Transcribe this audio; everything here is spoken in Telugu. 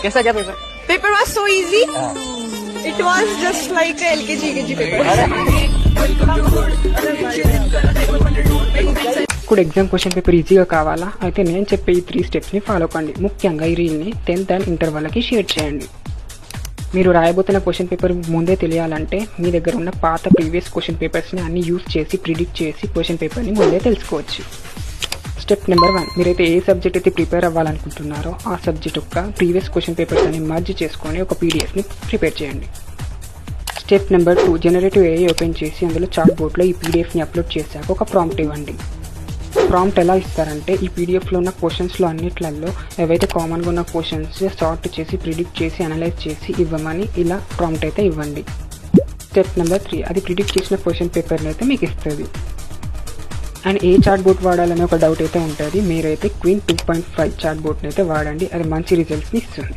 कैसा क्या paper? Paper was so easy. It was just like a LKG UKG paper. ఇప్పుడు ఎగ్జామ్ క్వశ్చన్ పేపర్ ఈజీగా కావాలా అయితే నేను చెప్పే ఈ 3 స్టెప్స్ని ఫాలో కండి. ముఖ్యంగా ఈ రీల్ని 10th అండ్ ఇంటర్ వాళ్ళకి షేర్ చేయండి. మీరు రాయబోతున్న క్వశ్చన్ పేపర్ ముందే తెలియాలంటే మీ దగ్గర ఉన్న పాత ప్రీవియస్ క్వశ్చన్ పేపర్స్ని అన్ని యూజ్ చేసి ప్రిడిక్ట్ చేసి క్వశ్చన్ పేపర్ని ముందే తెలుసుకోవచ్చు. స్టెప్ నెంబర్ 1, మీరైతే ఏ సబ్జెక్ట్ అయితే ప్రిపేర్ అవ్వాలనుకుంటున్నారో ఆ సబ్జెక్ట్ యొక్క ప్రీవియస్ క్వశ్చన్ పేపర్స్ అన్ని మర్జ్ చేసుకొని ఒక పీడిఎఫ్ని ప్రిపేర్ చేయండి. Step number 2, generative AI open చేసి అందులో చాట్ బోర్డ్లో ఈ పీడిఎఫ్ని అప్లోడ్ చేశాక ఒక ప్రాంప్ట్ ఇవ్వండి. ప్రాంప్ట్ ఎలా ఇస్తారంటే ఈ పీడిఎఫ్లో ఉన్న క్వశ్చన్స్లో అన్నిట్లలో ఏవైతే కామన్గా ఉన్న క్వశ్చన్స్ సార్ట్ చేసి ప్రిడిక్ట్ చేసి అనలైజ్ చేసి ఇవ్వమని ఇలా ప్రాంప్ట్ అయితే ఇవ్వండి. స్టెప్ నెంబర్ 3, అది ప్రిడిక్ట్ చేసిన క్వశ్చన్ పేపర్ని అయితే మీకు ఇస్తుంది. అండ్ ఏ చాట్ బోట్ వాడాలనే ఒక డౌట్ అయితే ఉంటుంది. మీరైతే క్వీన్ 2.5 చాట్ బోట్ని అయితే వాడండి, అది మంచి రిజల్ట్స్ని ఇస్తుంది.